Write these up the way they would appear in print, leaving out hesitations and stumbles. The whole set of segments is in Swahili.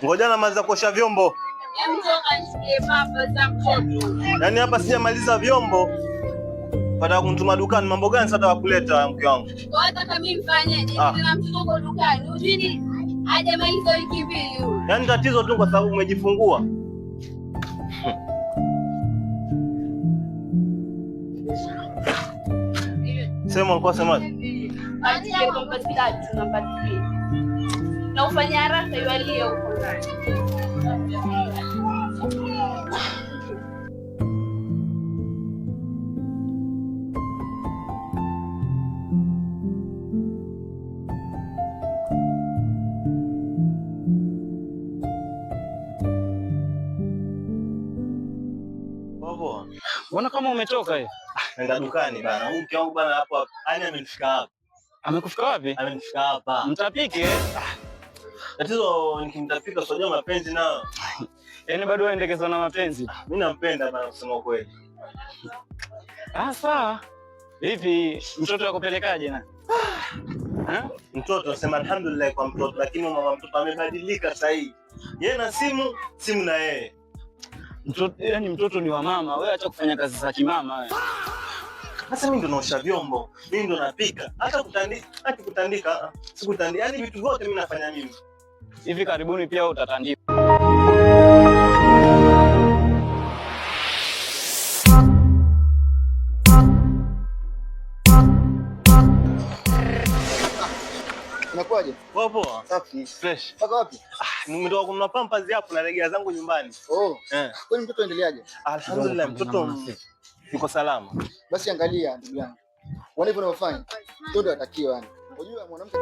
Ngoja na maza kuosha vyombo. Yaani hapa sijamaliza vyombo. Baada kunituma dukani, mambo gani sasa wakuleta mke wangu? Wataka mimi mfanyeje? Nina mtoto kwa dukani. Ujini hajamaliza wiki mbili huyu. Yaani tatizo tu kwa sababu umejifungua. Sema ulikuwa semaje? Aje kwa tatu namba 3. Na ufanye haraka iwalie huko ndani. Mbona kama umetoka hivi? Nenda dukani bana. Huyu mke wangu bana hapo, yani amenifika hapa. Amekufika wapi? Amenifika hapa. Mtapike? Tatizo nikimtapika sio mapenzi na. Yaani bado waendekeza na mapenzi. Mimi nampenda bana kusema kweli. Sawa. Hivi mtoto yakupelekaje na? Mtoto nasema alhamdulillah kwa mtoto, lakini mama mtoto amebadilika sasa hivi. Yeye na simu na yeye. Mtoto yani mtoto ni wa mama, wewe acha kufanya kazi za kimama wewe. Sasa mimi ndo naosha vyombo, mimi ndo napika, hata kutandika, sikutandika, yani vitu vyote mimi nafanya mimi. Hivi karibuni pia utatandika. Unakuaje? Poa. Safi. Fresh. Paka wapi? Nimetoka kununua pampers hapo na regea zangu nyumbani. Kwani mtoto endeleaje? Alhamdulillah mtoto yuko salama. Basi angalia ndugu yangu. Wana hivyo unaofanya. Ndio atakiwa yani. Unajua mwanamke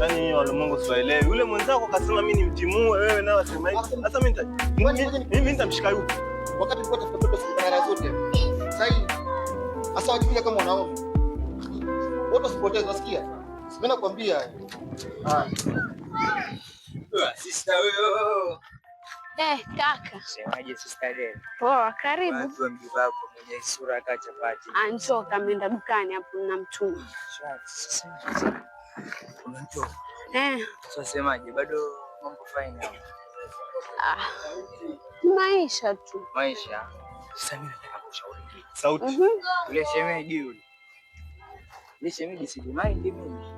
Yaani walimwengu siwaelewi. Yule mwenzako kasema mimi nimtimue, wewe nawe wasema hivi. Sasa mimi nitamshika yupi? Wakati tulikuwa tafuta mtoto mara zote. Sasa hivi hasa wajikuja kama wanaume. Wote usipoteze, unasikia? Mimi nakwambia. Sister wewe. Kaka. Semaje sister leo? Poa, karibu. Watu mbibako mwenye sura kama chapati. Anchoka ameenda dukani hapo na mtuma. Unanitoa? Sasa semaje, bado mambo fine hapo? Maisha tu. Maisha. Sasa mimi nataka kushauri kitu. Sauti. Ule shemeji yule. Ile shemeji si mind mimi.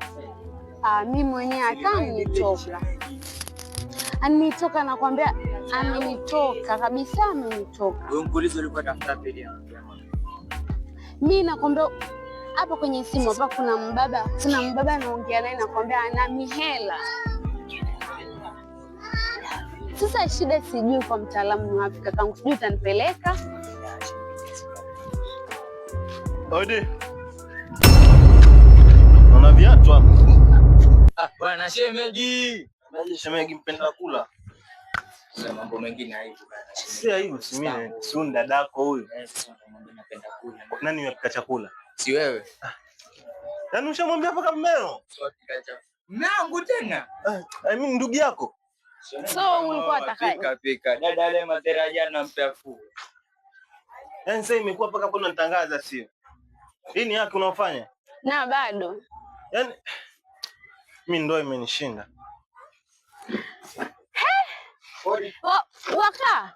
Mimi mwenyewe hata nitoka. Anitoka nakwambia, amenitoka kabisa, amenitoka. Wewe mkulizo ulikuwa tafuta pili yangu. Mimi nakwambia hapa kwenye simu hapa kuna mbaba anaongea naye nakwambia ana mihela. Sasa shida sijui kwa mtaalamu wapi kakangu, sijui utanipeleka. Odi. Una viatu hapo? Bwana shemeji. Maji shemeji mpenda kula. Sasa mambo mengine haipo bwana. Si hivyo, si mimi, si dadako huyu. Sasa mambo napenda kula. Nani yapika chakula? Si wewe. Yaani ushamwambia paka mmeo? Nangu tena. I mean ndugu yako. So ulikuwa utakaje? Pika. Dada ile materaja nampea fu. Yaani sasa imekuwa paka kuna nitangaza sio. Hii ni yake unaofanya? Na bado. Yaani mimi ndio imenishinda. Waka.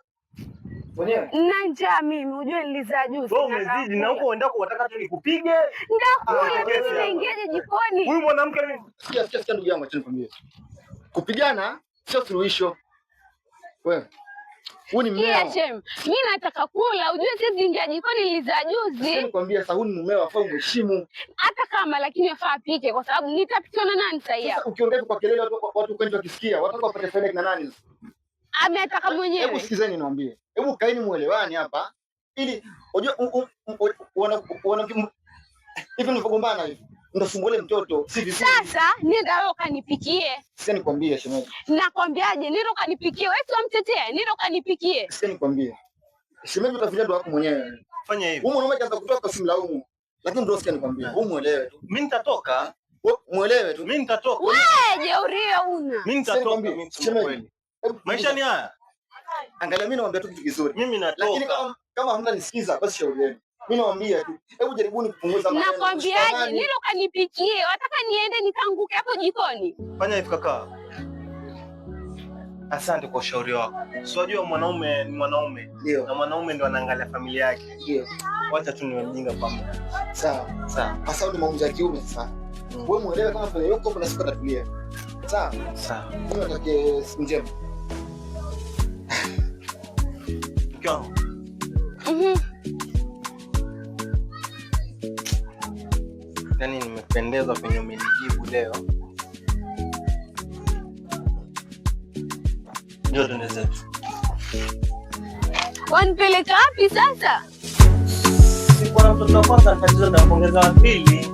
mwenyewe na njaa mimi, unajua nilizaa juzi. Wewe umezidi na huko uendako unataka tu nikupige. Ndakula mimi naingiaje jikoni? Huyu mwanamke mimi. Sikia ndugu yangu, acha nikwambie. Kupigana sio suluhisho. Wewe huni mmeo. Mimi nataka kula, unajua siwezi ingia jikoni, nilizaa juzi. Nikwambia sasa huni mmeo afaa umheshimu. Hata kama lakini afaa apike kwa sababu nitapikwa na nani sasa hapa? Sasa ukiongea kwa kelele watu kwenda wakisikia, wataka wapate faida na nani? Ametaka mwenyewe. Hebu sikizeni niwaambie. Hebu kaeni muelewane hapa ili unajua wana hivi mlipogombana hivi ndio sumbule mtoto si vizuri. Sasa nenda wewe ukanipikie. Sasa nikwambie shemeji. Nakwambiaje? Nenda ukanipikie. Wewe tu amtetea. Nenda ukanipikie. Sasa nikwambie. Shemeji utafikia ndo wako mwenyewe. Fanya hivi. Wewe mwanaume kaanza kutoka simlaumu. Lakini ndio sikia nikwambie. Wewe muelewe tu. Mimi nitatoka. Muelewe tu. Mimi nitatoka. Wewe jeuria una. Mimi nitatoka mimi kweli. Maisha ni haya. Angalia mimi naomba tu kitu kizuri. Mimi natoka. Lakini kama hamtanisikiza basi shauri yenu. Mimi nawaambia tu. Hebu jaribuni kupunguza maneno. Nakwambiaje? Nilo kanipikie. Wataka niende nikaanguke hapo jikoni? Fanya hivi kaka. Asante kwa ushauri wako. Unajua mwanaume ni mwanaume. Ndio. Na mwanaume ndio anaangalia familia yake. Ndio. Wacha tu niwe mjinga kwa muda. Sawa. Sawa. Hasa ndio maamuzi ya kiume sasa. Wewe muelewe kama vile yuko kuna siku atatulia. Sawa? Sawa. Mimi nataka siku njema. Kwa. Yaani nimependezwa kwenye umenijibu leo. Ndio tuende zetu. Wanipeleka wapi sasa? Si kwa mtoto wa kwanza tatizo na kuongeza wa pili.